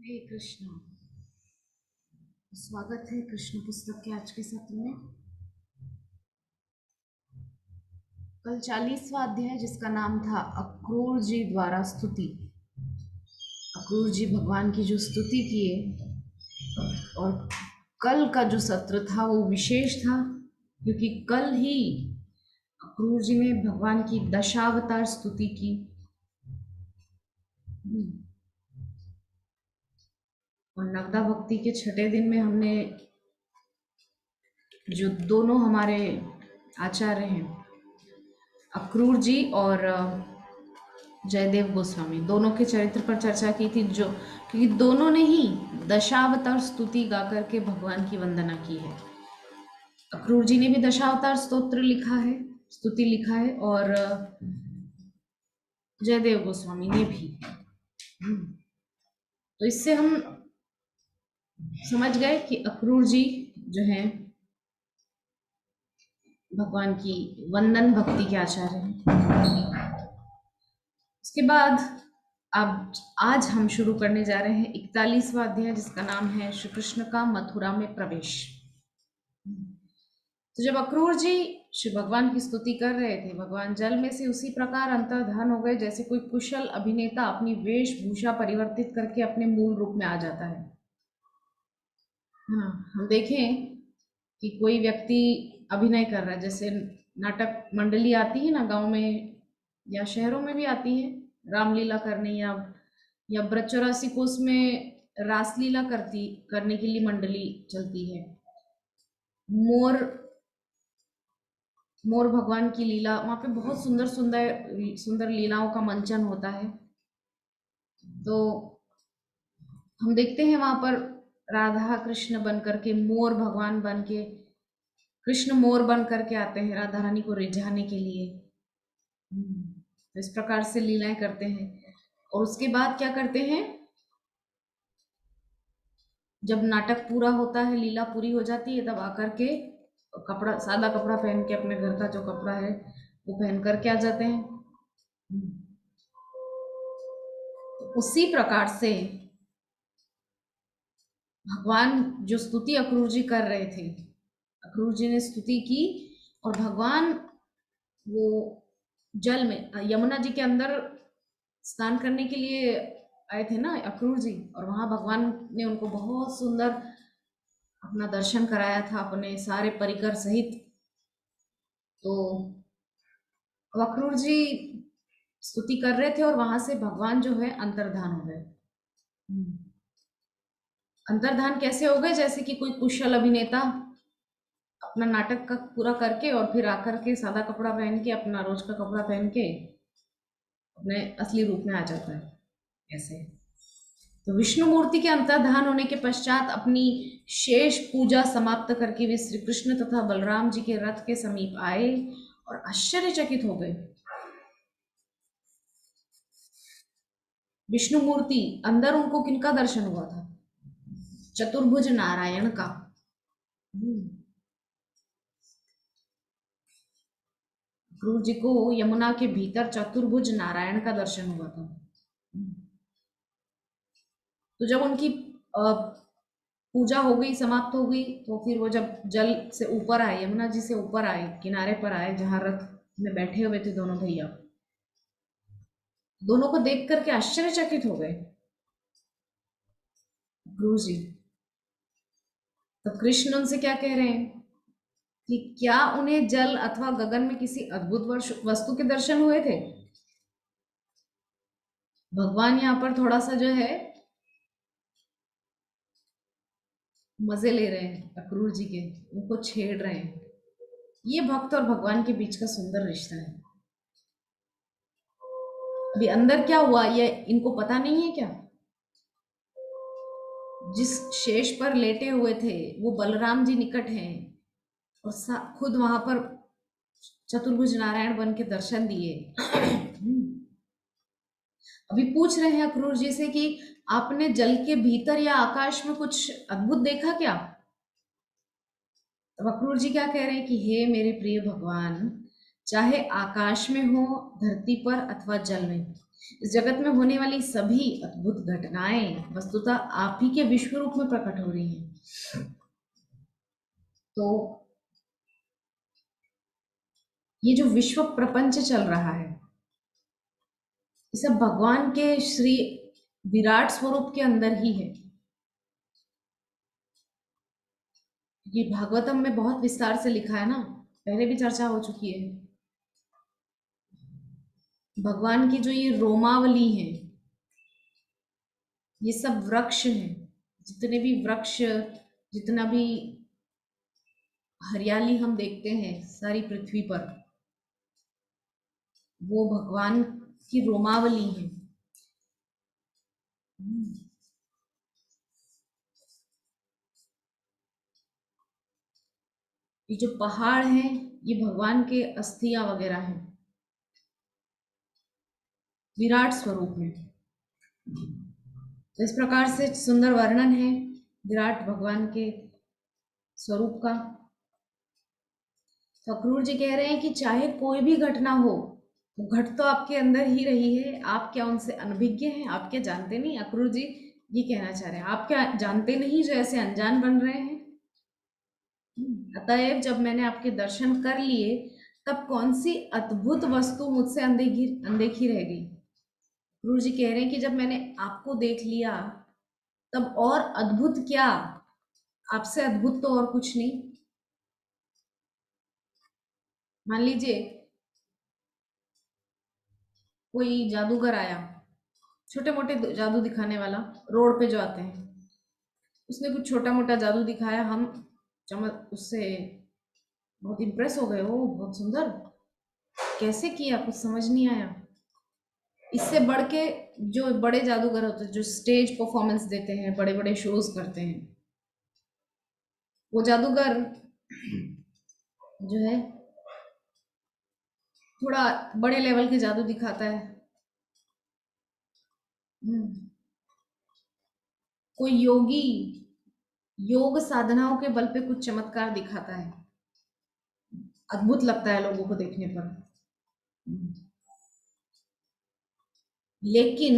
हरे कृष्ण। स्वागत है कृष्ण पुस्तक के आज के सत्र में। कल 40वां अध्याय जिसका नाम था अक्रूर जी द्वारा स्तुति। अक्रूर जी भगवान की जो स्तुति किए, और कल का जो सत्र था वो विशेष था क्योंकि कल ही अक्रूर जी ने भगवान की दशावतार स्तुति की। और नवदा भक्ति के छठे दिन में हमने जो दोनों हमारे आचार्य हैं, अक्रूर जी और जयदेव गोस्वामी, दोनों के चरित्र पर चर्चा की थी, जो क्योंकि दोनों ने ही दशावतार स्तुति गा करके भगवान की वंदना की है। अक्रूर जी ने भी दशावतार स्तोत्र लिखा है, स्तुति लिखा है, और जयदेव गोस्वामी ने भी। तो इससे हम समझ गए कि अक्रूर जी जो हैं भगवान की वंदन भक्ति के आचार्य हैं। उसके बाद अब आज हम शुरू करने जा रहे हैं 41वां अध्याय जिसका नाम है श्री कृष्ण का मथुरा में प्रवेश। तो जब अक्रूर जी श्री भगवान की स्तुति कर रहे थे, भगवान जल में से उसी प्रकार अंतर्धान हो गए जैसे कोई कुशल अभिनेता अपनी वेशभूषा परिवर्तित करके अपने मूल रूप में आ जाता है। हाँ, हम देखें कि कोई व्यक्ति अभिनय कर रहा है, जैसे नाटक मंडली आती है ना गांव में या शहरों में भी आती है रामलीला करने, या ब्रज 84 कोस में रासलीला करने के लिए मंडली चलती है। मोर मोर भगवान की लीला, वहां पे बहुत सुंदर सुंदर सुंदर लीलाओं का मंचन होता है। तो हम देखते हैं वहां पर राधा कृष्ण बन करके, मोर भगवान बन के, कृष्ण मोर बन करके आते हैं राधा रानी को रिझाने के लिए। तो इस प्रकार से लीलाएं करते हैं। और उसके बाद क्या करते हैं, जब नाटक पूरा होता है, लीला पूरी हो जाती है, तब आकर के कपड़ा, सादा कपड़ा पहन के, अपने घर का जो कपड़ा है वो पहन करके आ जाते हैं। तो उसी प्रकार से भगवान जो स्तुति अक्रूर जी कर रहे थे, अक्रूर जी ने स्तुति की और भगवान वो जल में यमुना जी के अंदर स्नान करने के लिए आए थे ना अक्रूर जी, और वहां भगवान ने उनको बहुत सुंदर अपना दर्शन कराया था अपने सारे परिकर सहित। तो अक्रूर जी स्तुति कर रहे थे और वहां से भगवान जो है अंतर्धान हो गए। अंतर्धान कैसे हो गए, जैसे कि कोई कुशल अभिनेता अपना नाटक का पूरा करके और फिर आकर के सादा कपड़ा पहन के, अपना रोज का कपड़ा पहन के अपने असली रूप में आ जाता है ऐसे। तो विष्णु मूर्ति के अंतर्धान होने के पश्चात अपनी शेष पूजा समाप्त करके वे श्री कृष्ण तथा बलराम जी के रथ के समीप आए और आश्चर्यचकित हो गए। विष्णु मूर्ति अंदर उनको किनका दर्शन हुआ था? चतुर्भुज नारायण का। क्रूर जी को यमुना के भीतर चतुर्भुज नारायण का दर्शन हुआ था। तो जब उनकी पूजा हो गई, समाप्त हो गई, तो फिर वो जब जल से ऊपर आए, यमुना जी से ऊपर आए, किनारे पर आए जहां रथ में बैठे हुए थे दोनों भैया, दोनों को देख करके आश्चर्यचकित हो गए गुरु जी। तो कृष्ण उनसे क्या कह रहे हैं कि क्या उन्हें जल अथवा गगन में किसी अद्भुत वस्तु के दर्शन हुए थे? भगवान यहाँ पर थोड़ा सा जो है मजे ले रहे हैं अक्रूर जी के, उनको छेड़ रहे हैं। ये भक्त और भगवान के बीच का सुंदर रिश्ता है। अभी अंदर क्या हुआ ये इनको पता नहीं है क्या? जिस शेष पर लेटे हुए थे वो बलराम जी निकट हैं, और खुद वहां पर चतुर्भुज नारायण बन के दर्शन दिए। अभी पूछ रहे हैं अक्रूर जी से कि आपने जल के भीतर या आकाश में कुछ अद्भुत देखा क्या? तब अक्रूर जी क्या कह रहे हैं कि हे मेरे प्रिय भगवान, चाहे आकाश में हो, धरती पर अथवा जल में, इस जगत में होने वाली सभी अद्भुत घटनाएं वस्तुतः आप ही के विश्व रूप में प्रकट हो रही हैं। तो ये जो विश्व प्रपंच चल रहा है, ये सब भगवान के श्री विराट स्वरूप के अंदर ही है। ये भागवतम में बहुत विस्तार से लिखा है ना, पहले भी चर्चा हो चुकी है। भगवान की जो ये रोमावली है, ये सब वृक्ष हैं, जितने भी वृक्ष, जितना भी हरियाली हम देखते हैं सारी पृथ्वी पर, वो भगवान की रोमावली है। ये जो पहाड़ हैं, ये भगवान के अस्थियां वगैरह हैं विराट स्वरूप में। तो इस प्रकार से सुंदर वर्णन है विराट भगवान के स्वरूप का। तो अक्रूर जी कह रहे हैं कि चाहे कोई भी घटना हो, वो घट तो आपके अंदर ही रही है, आप क्या उनसे अनभिज्ञ हैं? आप क्या जानते नहीं? अक्रूर जी ये कहना चाह रहे हैं, आप क्या जानते नहीं जो ऐसे अनजान बन रहे हैं? अतएव जब मैंने आपके दर्शन कर लिए, तब कौन सी अद्भुत वस्तु मुझसे अनदेखी अनदेखी रह गई? गुरु जी कह रहे हैं कि जब मैंने आपको देख लिया, तब और अद्भुत क्या? आपसे अद्भुत तो और कुछ नहीं। मान लीजिए कोई जादूगर आया, छोटे मोटे जादू दिखाने वाला, रोड पे जो आते हैं, उसने कुछ छोटा मोटा जादू दिखाया, हम चमक उससे बहुत इम्प्रेस हो गए, ओ बहुत सुंदर, कैसे किया, कुछ समझ नहीं आया। इससे बढ़ के जो बड़े जादूगर होते हैं, जो स्टेज परफॉर्मेंस देते हैं, बड़े बड़े शोज करते हैं, वो जादूगर जो है थोड़ा बड़े लेवल के जादू दिखाता है। हम्म, कोई योगी योग साधनाओं के बल पे कुछ चमत्कार दिखाता है, अद्भुत लगता है लोगों को देखने पर। लेकिन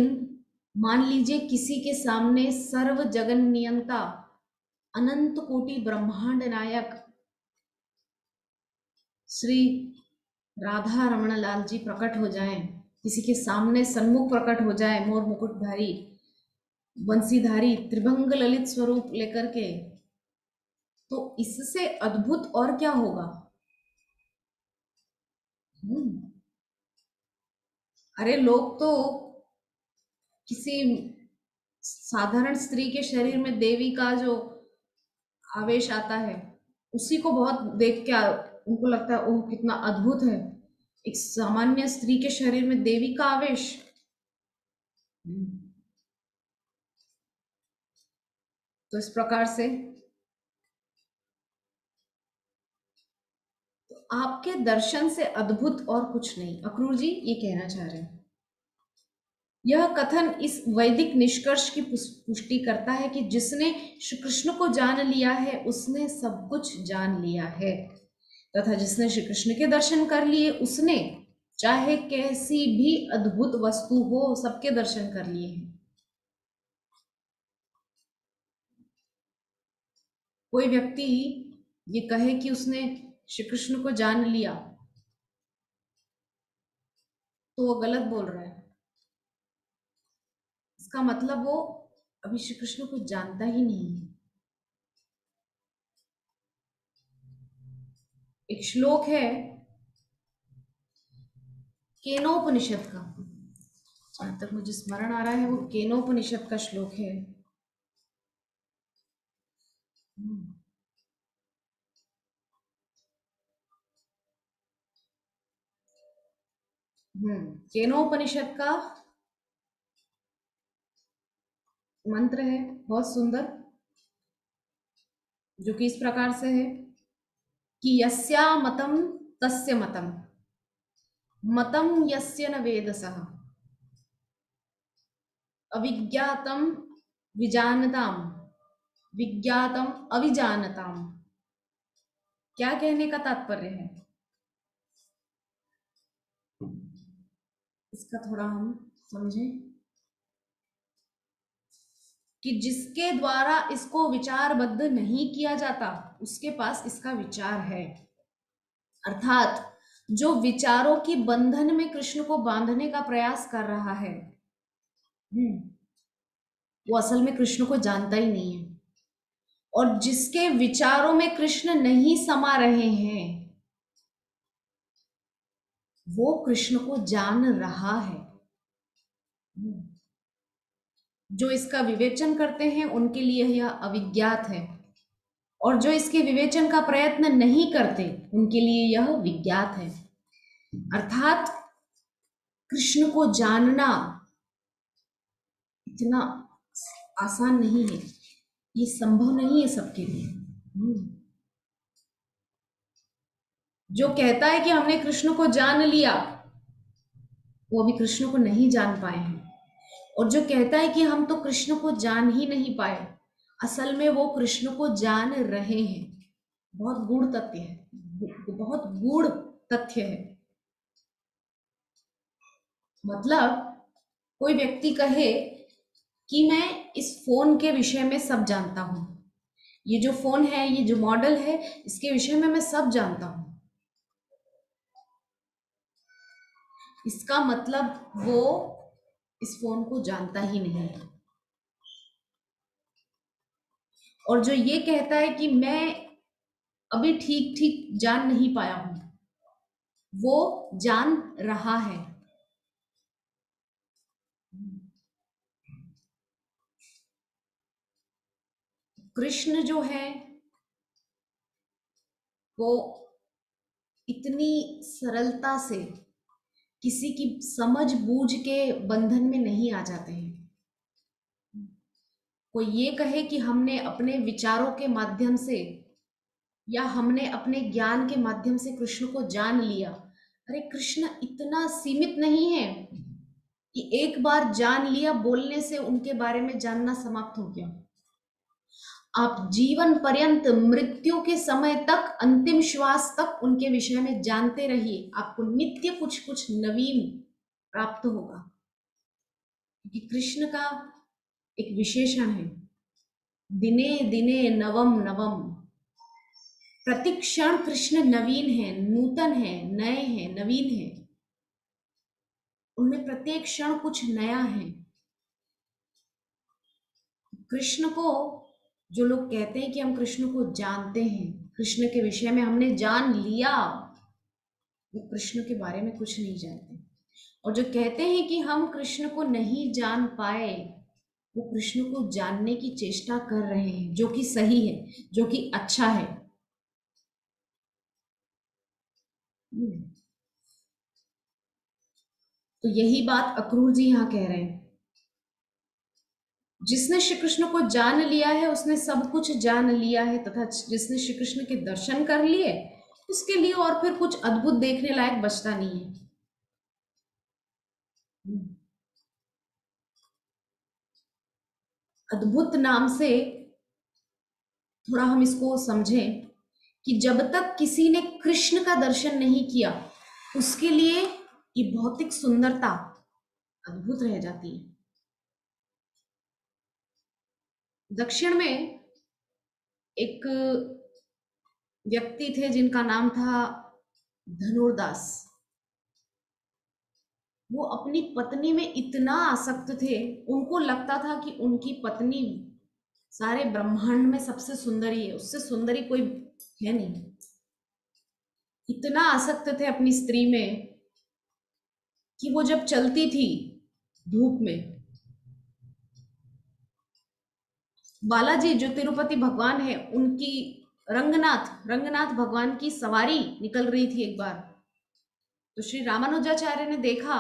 मान लीजिए किसी के सामने सर्व जगन नियंता, अनंत कोटि ब्रह्मांड नायक श्री राधा रमण लाल जी प्रकट हो जाएं, किसी के सामने सन्मुख प्रकट हो जाए, मोर मुकुटधारी बंसीधारी त्रिभंग ललित स्वरूप लेकर के, तो इससे अद्भुत और क्या होगा? हम्म, अरे लोग तो किसी साधारण स्त्री के शरीर में देवी का जो आवेश आता है, उसी को बहुत देख के उनको लगता है ओह कितना अद्भुत है, एक सामान्य स्त्री के शरीर में देवी का आवेश। तो इस प्रकार से आपके दर्शन से अद्भुत और कुछ नहीं, अक्रूर जी ये कहना चाह रहे हैं। यह कथन इस वैदिक निष्कर्ष की पुष्टि करता है कि जिसने श्री कृष्ण को जान लिया है, उसने सब कुछ जान लिया है, तथा जिसने श्री कृष्ण के दर्शन कर लिए, उसने चाहे कैसी भी अद्भुत वस्तु हो, सबके दर्शन कर लिए हैं। कोई व्यक्ति ये कहे कि उसने श्री कृष्ण को जान लिया, तो वो गलत बोल रहा है। इसका मतलब वो अभी श्री कृष्ण को जानता ही नहीं है। एक श्लोक है केनोपनिषद का, जहां तक मुझे स्मरण आ रहा है वो केनोपनिषद का श्लोक है। केनोपनिषद का मंत्र है, बहुत सुंदर, जो कि इस प्रकार से है कि यस्या मतम तस्य मतम, मतम यस्य न वेदसः, अविज्ञातम विजानताम, विज्ञातम अविजानताम। क्या कहने का तात्पर्य है इसका? थोड़ा हम समझे कि जिसके द्वारा इसको विचारबद्ध नहीं किया जाता उसके पास इसका विचार है। अर्थात जो विचारों की बंधन में कृष्ण को बांधने का प्रयास कर रहा है, वो असल में कृष्ण को जानता ही नहीं है। और जिसके विचारों में कृष्ण नहीं समा रहे हैं वो कृष्ण को जान रहा है। जो इसका विवेचन करते हैं उनके लिए यह अविज्ञात है, और जो इसके विवेचन का प्रयत्न नहीं करते उनके लिए यह विज्ञात है। अर्थात कृष्ण को जानना इतना आसान नहीं है, ये संभव नहीं है सबके लिए। जो कहता है कि हमने कृष्ण को जान लिया वो अभी कृष्ण को नहीं जान पाए हैं, और जो कहता है कि हम तो कृष्ण को जान ही नहीं पाए, असल में वो कृष्ण को जान रहे हैं। बहुत गूढ़ तथ्य है, बहुत गूढ़ तथ्य है। मतलब कोई व्यक्ति कहे कि मैं इस फोन के विषय में सब जानता हूं, ये जो फोन है, ये जो मॉडल है, इसके विषय में मैं सब जानता हूं, इसका मतलब वो इस फोन को जानता ही नहीं है। और जो ये कहता है कि मैं अभी ठीक ठीक जान नहीं पाया हूं, वो जान रहा है। कृष्ण जो है वो इतनी सरलता से किसी की समझ बूझ के बंधन में नहीं आ जाते हैं। कोई ये कहे कि हमने अपने विचारों के माध्यम से या हमने अपने ज्ञान के माध्यम से कृष्ण को जान लिया, अरे कृष्ण इतना सीमित नहीं है कि एक बार जान लिया बोलने से उनके बारे में जानना समाप्त हो गया। आप जीवन पर्यंत मृत्यु के समय तक, अंतिम श्वास तक उनके विषय में जानते रहिए, आपको नित्य कुछ कुछ नवीन प्राप्त होगा। क्योंकि कृष्ण का एक विशेषण है, दिने दिने नवम नवम। प्रतिक्षण कृष्ण नवीन है, नूतन है, नए हैं, नवीन है। उनमें प्रत्येक क्षण कुछ नया है। कृष्ण को जो लोग कहते हैं कि हम कृष्ण को जानते हैं, कृष्ण के विषय में हमने जान लिया, वो कृष्ण के बारे में कुछ नहीं जानते। और जो कहते हैं कि हम कृष्ण को नहीं जान पाए, वो कृष्ण को जानने की चेष्टा कर रहे हैं, जो कि सही है, जो कि अच्छा है। तो यही बात अक्रूर जी यहाँ कह रहे हैं। जिसने श्री कृष्ण को जान लिया है उसने सब कुछ जान लिया है, तथा जिसने श्री कृष्ण के दर्शन कर लिए उसके लिए और फिर कुछ अद्भुत देखने लायक बचता नहीं है। अद्भुत नाम से थोड़ा हम इसको समझें कि जब तक किसी ने कृष्ण का दर्शन नहीं किया उसके लिए ये भौतिक सुंदरता अद्भुत रह जाती है। दक्षिण में एक व्यक्ति थे जिनका नाम था धनुर्दास। वो अपनी पत्नी में इतना आसक्त थे, उनको लगता था कि उनकी पत्नी सारे ब्रह्मांड में सबसे सुंदरी है, उससे सुंदरी कोई है नहीं। इतना आसक्त थे अपनी स्त्री में कि वो जब चलती थी धूप में, बालाजी जो तिरुपति भगवान है उनकी रंगनाथ रंगनाथ भगवान की सवारी निकल रही थी एक बार, तो श्री रामानुजाचार्य ने देखा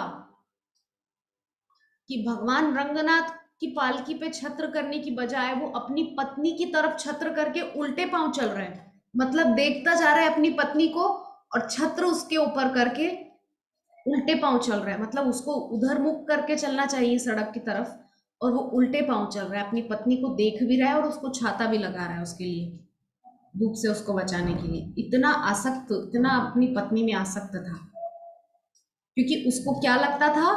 कि भगवान रंगनाथ की पालकी पे छत्र करने की बजाय वो अपनी पत्नी की तरफ छत्र करके उल्टे पांव चल रहे हैं। मतलब देखता जा रहा है अपनी पत्नी को और छत्र उसके ऊपर करके उल्टे पांव चल रहा है। मतलब उसको उधर मुख करके चलना चाहिए सड़क की तरफ, और वो उल्टे पांव चल रहा है, अपनी पत्नी को देख भी रहा है और उसको छाता भी लगा रहा है उसके लिए, धूप से उसको बचाने के लिए। इतना आसक्त, इतना अपनी पत्नी में आसक्त था, क्योंकि उसको क्या लगता था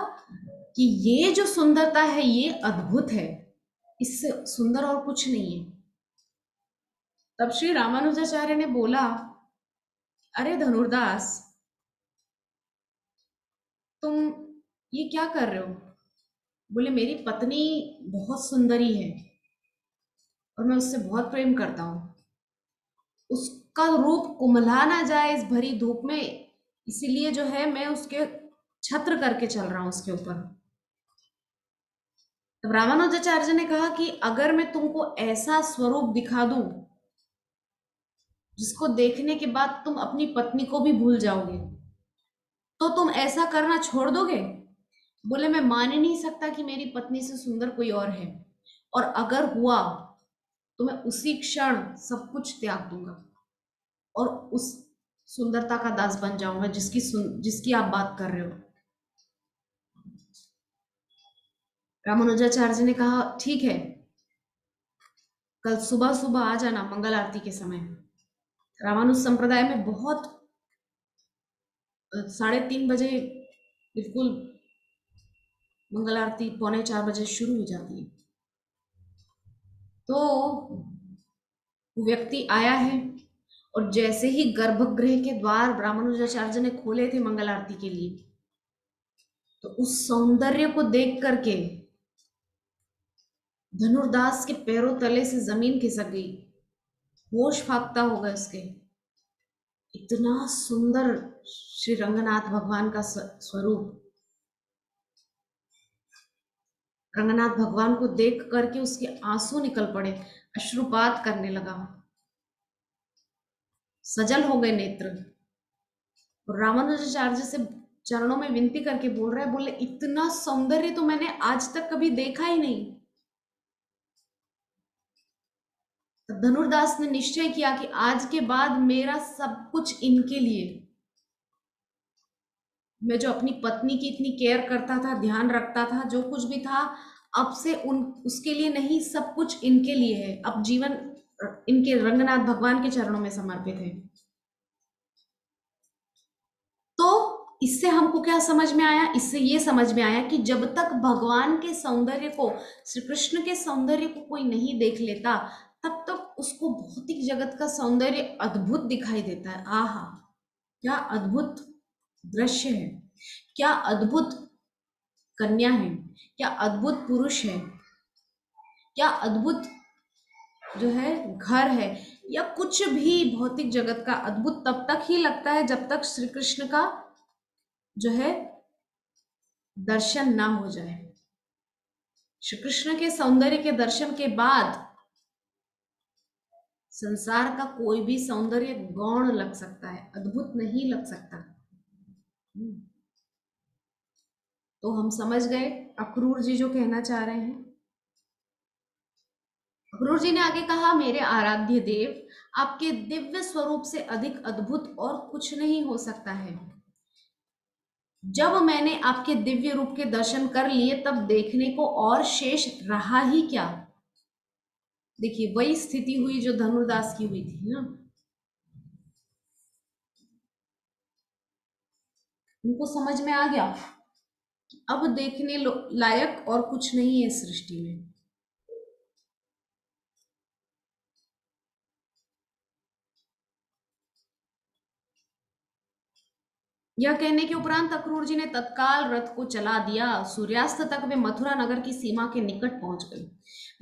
कि ये जो सुंदरता है ये अद्भुत है, इससे सुंदर और कुछ नहीं है। तब श्री रामानुजाचार्य ने बोला, अरे धनुर्दास, तुम ये क्या कर रहे हो? बोले, मेरी पत्नी बहुत सुंदरी है और मैं उससे बहुत प्रेम करता हूँ। उसका रूप कुम्हला ना जाए इस भरी धूप में, इसीलिए जो है मैं उसके छत्र करके चल रहा हूं उसके ऊपर। तब रामानुजाचार्य ने कहा कि अगर मैं तुमको ऐसा स्वरूप दिखा दूं जिसको देखने के बाद तुम अपनी पत्नी को भी भूल जाओगे, तो तुम ऐसा करना छोड़ दोगे? बोले, मैं मान ही नहीं सकता कि मेरी पत्नी से सुंदर कोई और है, और अगर हुआ तो मैं उसी क्षण सब कुछ त्याग दूंगा और उस सुंदरता का दास बन जाऊंगा जिसकी आप बात कर रहे हो। रामानुजाचार्य जी ने कहा, ठीक है, कल सुबह सुबह आ जाना मंगल आरती के समय। रामानुज संप्रदाय में बहुत 3:30 बजे बिल्कुल मंगल आरती 3:45 शुरू हो जाती है। तो वो व्यक्ति आया है और जैसे ही गर्भगृह के द्वार रामानुजाचार्य ने खोले थे मंगल आरती के लिए, तो उस सौंदर्य को देख करके धनुर्दास के पैरों तले से जमीन खिसक गई, होश फाख्ता हो गए उसके। इतना सुंदर श्री रंगनाथ भगवान का स्वरूप। रंगनाथ भगवान को देख करके उसके आंसू निकल पड़े, अश्रुपात करने लगा, सजल हो गए नेत्र। और रामानुजाचार्य से चरणों में विनती करके बोल रहा है, बोले, इतना सौंदर्य तो मैंने आज तक कभी देखा ही नहीं। तब धनुर्दास ने निश्चय किया कि आज के बाद मेरा सब कुछ इनके लिए। मैं जो अपनी पत्नी की इतनी केयर करता था, ध्यान रखता था, जो कुछ भी था, अब से उसके लिए नहीं, सब कुछ इनके लिए है। अब जीवन इनके रंगनाथ भगवान के चरणों में समर्पित है। तो इससे हमको क्या समझ में आया? इससे ये समझ में आया कि जब तक भगवान के सौंदर्य को, श्री कृष्ण के सौंदर्य को कोई नहीं देख लेता, तब तक उसको भौतिक जगत का सौंदर्य अद्भुत दिखाई देता है। आहा, क्या अद्भुत दृश्य है, क्या अद्भुत कन्या है, क्या अद्भुत पुरुष है, क्या अद्भुत जो है घर है, या कुछ भी भौतिक जगत का अद्भुत तब तक ही लगता है जब तक श्री कृष्ण का जो है दर्शन ना हो जाए। श्री कृष्ण के सौंदर्य के दर्शन के बाद संसार का कोई भी सौंदर्य गौण लग सकता है, अद्भुत नहीं लग सकता। तो हम समझ गए अक्रूर जी जो कहना चाह रहे हैं। अक्रूर जी ने आगे कहा, मेरे आराध्य देव, आपके दिव्य स्वरूप से अधिक अद्भुत और कुछ नहीं हो सकता है। जब मैंने आपके दिव्य रूप के दर्शन कर लिए, तब देखने को और शेष रहा ही क्या। देखिए, वही स्थिति हुई जो धनुर्दास की हुई थी ना। उनको समझ में आ गया कि अब देखने लायक और कुछ नहीं है सृष्टि में। यह कहने के उपरांत अक्रूर जी ने तत्काल रथ को चला दिया। सूर्यास्त तक वे मथुरा नगर की सीमा के निकट पहुंच गए।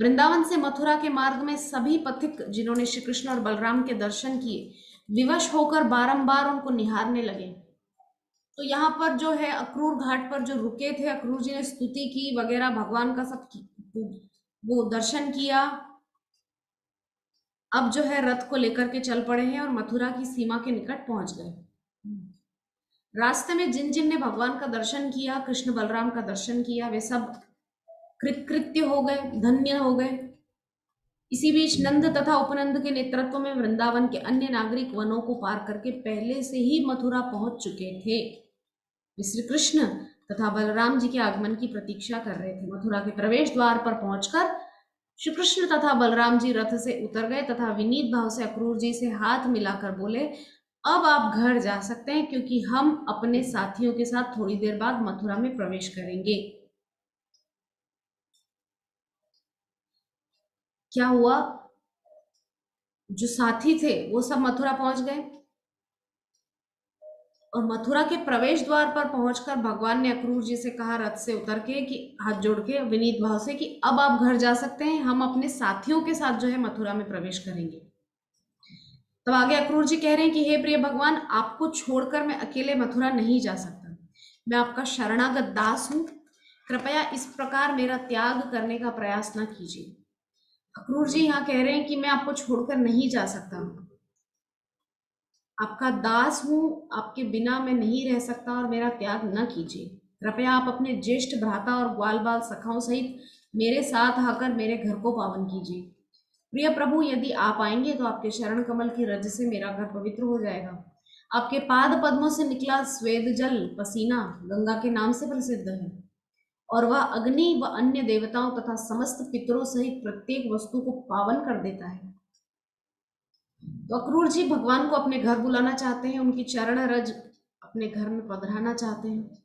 वृंदावन से मथुरा के मार्ग में सभी पथिक जिन्होंने श्री कृष्ण और बलराम के दर्शन किए, विवश होकर बारंबार उनको निहारने लगे। तो यहाँ पर जो है अक्रूर घाट पर जो रुके थे, अक्रूर जी ने स्तुति की वगैरह, भगवान का सब वो दर्शन किया। अब जो है रथ को लेकर के चल पड़े हैं और मथुरा की सीमा के निकट पहुंच गए। रास्ते में जिन जिन ने भगवान का दर्शन किया, कृष्ण बलराम का दर्शन किया, वे सब कृतकृत्य हो गए, धन्य हो गए। इसी बीच नंद तथा उपनंद के नेतृत्व में वृंदावन के अन्य नागरिक वनों को पार करके पहले से ही मथुरा पहुंच चुके थे। श्री कृष्ण तथा बलराम जी के आगमन की प्रतीक्षा कर रहे थे। मथुरा के प्रवेश द्वार पर पहुंचकर श्री कृष्ण तथा बलराम जी रथ से उतर गए तथा विनीत भाव से अक्रूर जी से हाथ मिलाकर बोले, अब आप घर जा सकते हैं, क्योंकि हम अपने साथियों के साथ थोड़ी देर बाद मथुरा में प्रवेश करेंगे। क्या हुआ, जो साथी थे वो सब मथुरा पहुंच गए, और मथुरा के प्रवेश द्वार पर पहुंचकर भगवान ने अक्रूर जी से कहा रथ से उतर के, कि हाथ जोड़ के विनीत भाव से, कि अब आप घर जा सकते हैं, हम अपने साथियों के साथ जो है मथुरा में प्रवेश करेंगे। तब आगे अक्रूर जी कह रहे हैं कि हे प्रिय भगवान, आपको छोड़कर मैं अकेले मथुरा नहीं जा सकता, मैं आपका शरणागत दास हूं, कृपया इस प्रकार मेरा त्याग करने का प्रयास न कीजिए। अक्रूर जी यहाँ कह रहे हैं कि मैं आपको छोड़कर नहीं जा सकता, आपका दास हूं, आपके बिना मैं नहीं रह सकता, और मेरा त्याग न कीजिए। कृपया आप अपने ज्येष्ठ भ्राता और ग्वाल बाल सखाओं सहित मेरे साथ आकर मेरे घर को पावन कीजिए। प्रिय प्रभु, यदि आप आएंगे तो आपके शरण कमल की रज से मेरा घर पवित्र हो जाएगा। आपके पाद पद्मों से निकला स्वेद जल पसीना गंगा के नाम से प्रसिद्ध है, और वह अग्नि व अन्य देवताओं तथा समस्त पितरों सहित प्रत्येक वस्तु को पावन कर देता है। तो अक्रूर जी भगवान को अपने घर बुलाना चाहते हैं, उनकी चरण रज अपने घर में पधराना चाहते हैं।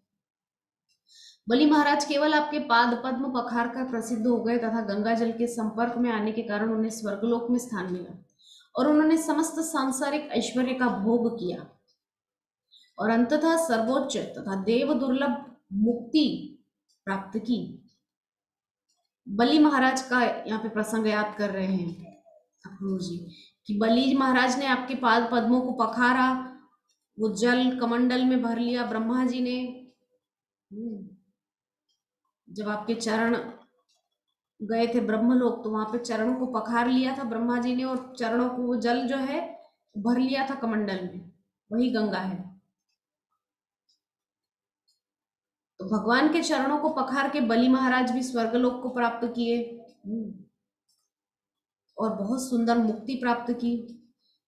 बलि महाराज केवल आपके पाद पद्म पखार कर प्रसिद्ध हो गए तथा गंगा जल के संपर्क में आने के कारण उन्हें स्वर्गलोक में स्थान मिला, और उन्होंने समस्त सांसारिक ऐश्वर्य का भोग किया, और अंततः सर्वोच्च तथा देव दुर्लभ मुक्ति प्राप्त की। बलि महाराज का यहाँ पे प्रसंग याद कर रहे हैं अक्रूर जी, कि बलि महाराज ने आपके पाद पद्मों को पखारा, वो जल कमंडल में भर लिया। ब्रह्मा जी ने जब आपके चरण गए थे ब्रह्मलोक, तो वहां पे चरणों को पखार लिया था ब्रह्मा जी ने, और चरणों को वो जल जो है भर लिया था कमंडल में, वही गंगा है। तो भगवान के चरणों को पखार के बलि महाराज भी स्वर्गलोक को प्राप्त किए, और बहुत सुंदर मुक्ति प्राप्त की।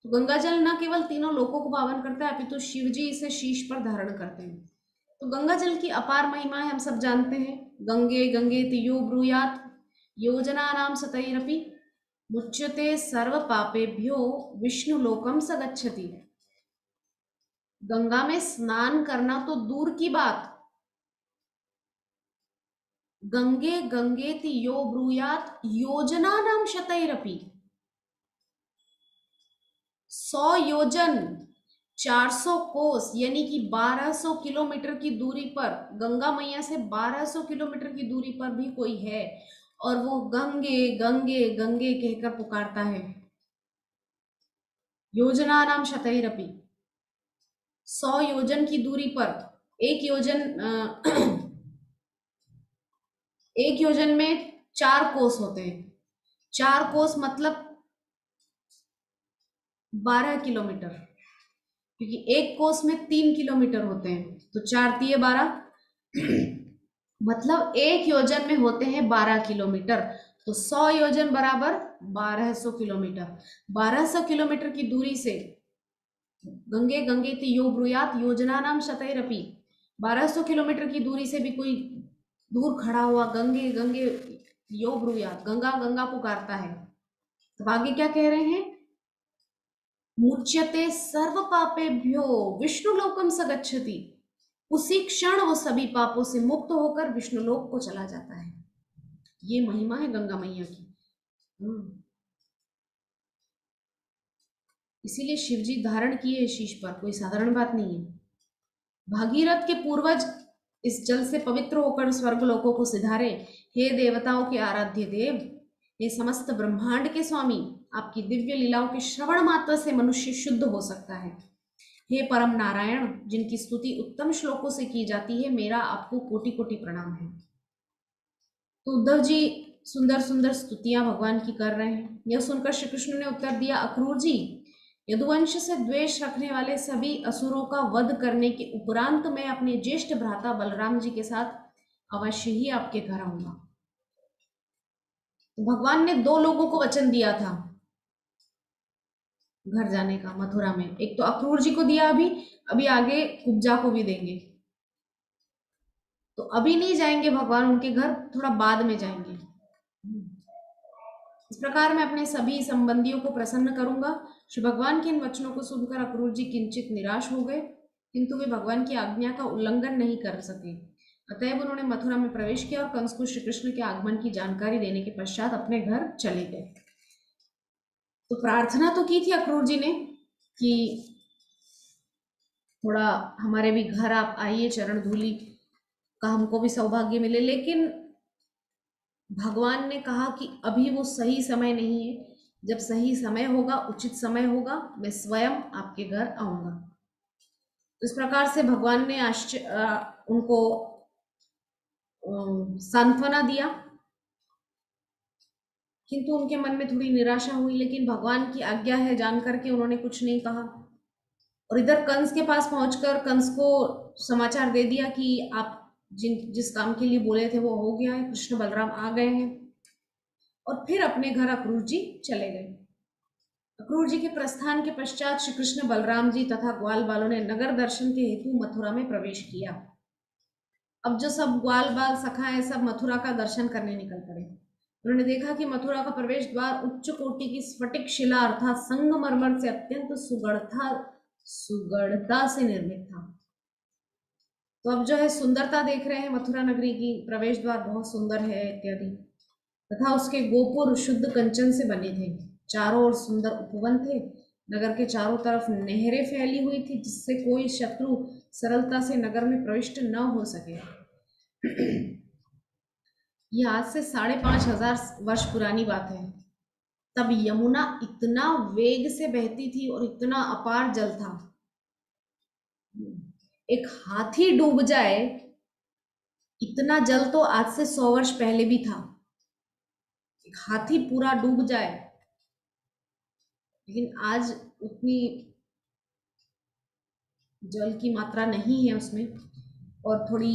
तो गंगा जल न केवल तीनों लोकों को पावन करता है, अपितु शिव जी इसे शीश पर धारण करते हैं। तो गंगा जल की अपार महिमा है, हम सब जानते हैं। गंगे गंगे तियो ब्रूयात योजना नाम सतैरपि मुच्यते सर्व पापेभ्यो विष्णु लोकम स गच्छति। गंगा में स्नान करना तो दूर की बात, गंगे गंगेति यो ब्रूयात योजना नाम शतैरपि, 100 योजन 400 कोस यानी कि 1200 किलोमीटर की दूरी पर, गंगा मैया से 1200 किलोमीटर की दूरी पर भी कोई है और वो गंगे गंगे गंगे कहकर पुकारता है। योजना नाम शतैरपि, 100 योजन की दूरी पर, एक योजन एक योजन में 4 कोस होते हैं, 4 कोस मतलब 12 किलोमीटर, क्योंकि एक कोस में 3 किलोमीटर होते हैं, तो 4 तिये 12 मतलब एक योजन में होते हैं 12 किलोमीटर। तो 100 योजन बराबर 1200 किलोमीटर। 1200 किलोमीटर की दूरी से गंगे गंगे यो ब्रूयात योजना नाम शतैरपि, 1200 किलोमीटर की दूरी से भी कोई दूर खड़ा हुआ गंगे गंगे यो ब्रूयात, गंगा गंगा पुकारता है। तो आगे क्या कह रहे हैं, मुच्यते सर्व पापेभ्यो विष्णु लोकम स गच्छति, उसी क्षण वो सभी पापों से मुक्त होकर विष्णु लोक को चला जाता है। ये महिमा है गंगा मैया की। इसीलिए शिवजी धारण किए शीश पर, कोई साधारण बात नहीं है। भागीरथ के पूर्वज इस जल से पवित्र होकर स्वर्ग लोकों को सिधारे। हे देवताओं के आराध्य देव, हे समस्त ब्रह्मांड के स्वामी, आपकी दिव्य लीलाओं के श्रवण मात्र से मनुष्य शुद्ध हो सकता है। हे परम नारायण, जिनकी स्तुति उत्तम श्लोकों से की जाती है, मेरा आपको कोटि कोटि प्रणाम है। तो उद्धव जी सुंदर सुंदर स्तुतियां भगवान की कर रहे हैं। यह सुनकर श्री कृष्ण ने उत्तर दिया, अक्रूर जी, यदुवंश से द्वेष रखने वाले सभी असुरों का वध करने के उपरांत मैं अपने ज्येष्ठ भ्राता बलराम जी के साथ अवश्य ही आपके घर आऊंगा। तो भगवान ने 2 लोगों को वचन दिया था घर जाने का मथुरा में, एक तो अक्रूर जी को दिया, अभी आगे कुब्जा को भी देंगे। तो अभी नहीं जाएंगे भगवान उनके घर, थोड़ा बाद में जाएंगे। इस प्रकार मैं अपने सभी संबंधियों को प्रसन्न करूंगा। श्री भगवान के इन वचनों को सुनकर अक्रूर जी किंचित निराश हो गए, किंतु वे भगवान की आज्ञा का उल्लंघन नहीं कर सके। अतएव उन्होंने मथुरा में प्रवेश किया और कंस को श्री कृष्ण के आगमन की जानकारी देने के पश्चात अपने घर चले गए। तो प्रार्थना तो की थी अक्रूर जी ने कि थोड़ा हमारे भी घर आप आइए, चरण धूलि का हमको भी सौभाग्य मिले, लेकिन भगवान ने कहा कि अभी वो सही समय नहीं है। जब सही समय होगा, उचित समय होगा, मैं स्वयं आपके घर आऊंगा। इस प्रकार से भगवान ने उनको सांत्वना दिया, किंतु उनके मन में थोड़ी निराशा हुई, लेकिन भगवान की आज्ञा है जान करके उन्होंने कुछ नहीं कहा। और इधर कंस के पास पहुंचकर कंस को समाचार दे दिया कि आप जिस काम के लिए बोले थे वो हो गया है, कृष्ण बलराम आ गए हैं। और फिर अपने घर अक्रूर जी चले गए। अक्रूर जी के प्रस्थान के पश्चात श्री कृष्ण बलराम जी तथा ग्वाल बालों ने नगर दर्शन के हेतु मथुरा में प्रवेश किया। अब जो सब ग्वाल बाल सखा है, सब मथुरा का दर्शन करने निकल पड़े। उन्होंने देखा कि मथुरा का प्रवेश द्वार उच्च कोटि की स्फटिक शिला अर्थात संगमरमर से अत्यंत सुगढ़ता से निर्मित था। तो अब जो है सुंदरता देख रहे हैं मथुरा नगरी की, प्रवेश द्वार बहुत सुंदर है इत्यादि, तथा उसके गोपुर शुद्ध कंचन से बने थे। चारों ओर सुंदर उपवन थे। नगर के चारों तरफ नहरें फैली हुई थी, जिससे कोई शत्रु सरलता से नगर में प्रविष्ट न हो सके। यह आज से 5,500 वर्ष पुरानी बात है। तब यमुना इतना वेग से बहती थी और इतना अपार जल था, एक हाथी डूब जाए इतना जल तो आज से 100 वर्ष पहले भी था। एक हाथी पूरा डूब जाए, लेकिन आज उतनी जल की मात्रा नहीं है उसमें, और थोड़ी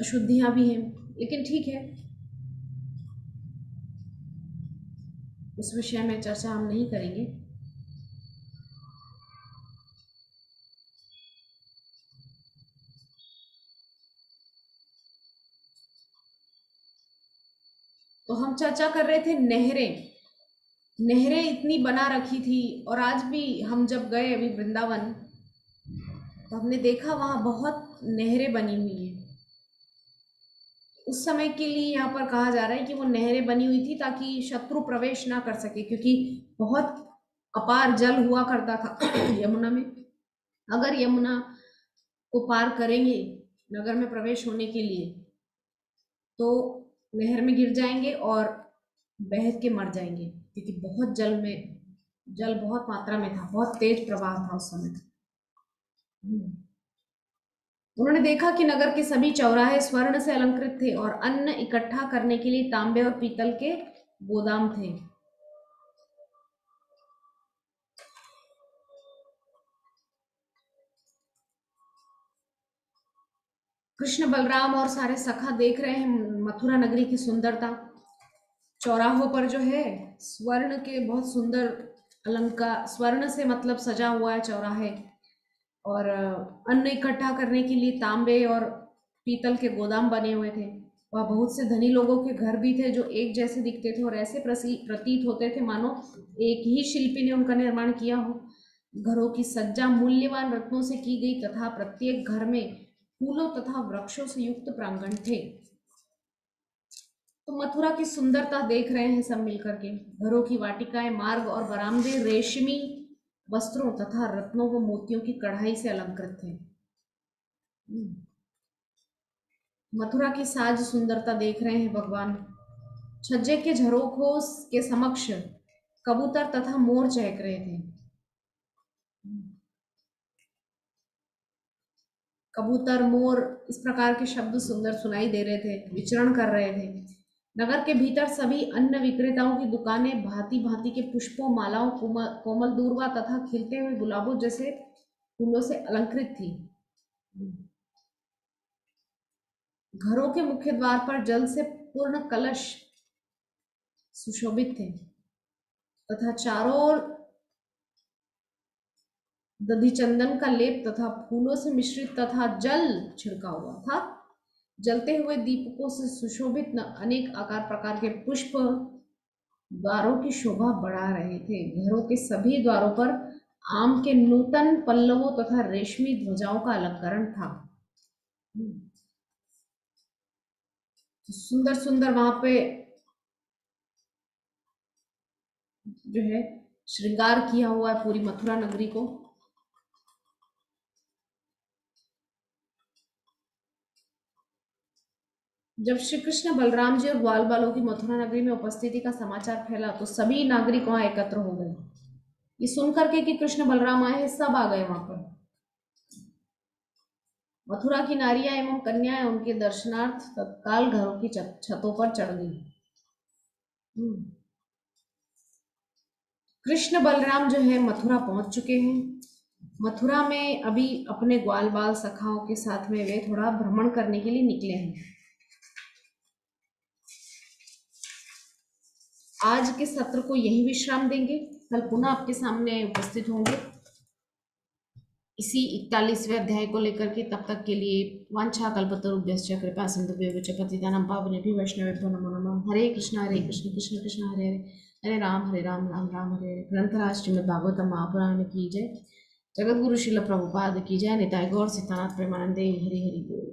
अशुद्धियां भी हैं, लेकिन ठीक है, उस विषय में चर्चा हम नहीं करेंगे। तो हम चर्चा कर रहे थे नहरें। नहरें इतनी बना रखी थी, और आज भी हम जब गए अभी वृंदावन, तो हमने देखा वहां बहुत नहरें बनी हुई हैं। उस समय के लिए यहाँ पर कहा जा रहा है कि वो नहरें बनी हुई थी ताकि शत्रु प्रवेश ना कर सके, क्योंकि बहुत अपार जल हुआ करता था यमुना में। अगर यमुना को पार करेंगे नगर में प्रवेश होने के लिए, तो नहर में गिर जाएंगे और बह के मर जाएंगे, क्योंकि जल बहुत मात्रा में था, बहुत तेज प्रवाह था उस समय। उन्होंने देखा कि नगर के सभी चौराहे स्वर्ण से अलंकृत थे और अन्न इकट्ठा करने के लिए तांबे और पीतल के गोदाम थे। कृष्ण बलराम और सारे सखा देख रहे हैं मथुरा नगरी की सुंदरता। चौराहों पर जो है स्वर्ण के बहुत सुंदर अलंकार, स्वर्ण से मतलब सजा हुआ है चौराहे, और अन्न इकट्ठा करने के लिए तांबे और पीतल के गोदाम बने हुए थे। वहाँ बहुत से धनी लोगों के घर भी थे जो एक जैसे दिखते थे और ऐसे प्रतीत होते थे मानो एक ही शिल्पी ने उनका निर्माण किया हो। घरों की सज्जा मूल्यवान रत्नों से की गई तथा प्रत्येक घर में फूलों तथा वृक्षों से युक्त प्रांगण थे। तो मथुरा की सुंदरता देख रहे हैं सब मिलकर के। घरों की वाटिकाएं, मार्ग और बरामदे रेशमी वस्त्रों तथा रत्नों व मोतियों की कढ़ाई से अलंकृत थे। मथुरा की साज सुंदरता देख रहे हैं भगवान। छज्जे के झरोखों के समक्ष कबूतर तथा मोर चहक रहे थे। कबूतर, मोर, इस प्रकार के शब्द सुंदर सुनाई दे रहे थे, विचरण कर रहे थे। नगर के भीतर सभी अन्य विक्रेताओं की दुकानें भांति भांति के पुष्पों, मालाओं, कोमल दूर्वा तथा खिलते हुए गुलाबों जैसे फूलों से अलंकृत थी। घरों के मुख्य द्वार पर जल से पूर्ण कलश सुशोभित थे तथा चारों ओर दधि चंदन का लेप तथा फूलों से मिश्रित तथा जल छिड़का हुआ था। जलते हुए दीपकों से सुशोभित अनेक आकार प्रकार के पुष्प द्वारों की शोभा बढ़ा रहे थे। घरों के सभी द्वारों पर आम के नूतन पल्लवों तथा रेशमी ध्वजाओं का अलंकरण था। सुंदर सुंदर वहां पे जो है श्रृंगार किया हुआ है पूरी मथुरा नगरी को। जब श्री कृष्ण बलराम जी और ग्वाल बालों की मथुरा नगरी में उपस्थिति का समाचार फैला तो सभी नागरिक वहां एकत्र हो गए। ये सुनकर के कि कृष्ण बलराम आए हैं, सब आ गए वहां पर। मथुरा की नारियां एवं कन्याएं उनके दर्शनार्थ तत्काल घरों की छतों पर चढ़ गई। हम्म। कृष्ण बलराम जो है मथुरा पहुंच चुके हैं। मथुरा में अभी अपने ग्वाल बाल सखाओं के साथ में वे थोड़ा भ्रमण करने के लिए निकले हैं। आज के सत्र को यही विश्राम देंगे, कल पुनः आपके सामने उपस्थित होंगे इसी 41वें अध्याय को लेकर के। तब तक के लिए वांछा कल्पतरुभ्यश्च कृपा सिंधुभ्यो च पतितानां पावनेभ्यो वैष्णवेभ्यो नमो नमः। हरे कृष्ण कृष्ण कृष्ण हरे हरे, हरे राम राम राम हरे हरे। ग्रंथराज श्रीमद् भागवतम महापुराण की जय। जगत गुरु श्रील प्रभुपाद की जय। निताय गौर सीतानाथ प्रेमानंदे। हरि हरि बोल।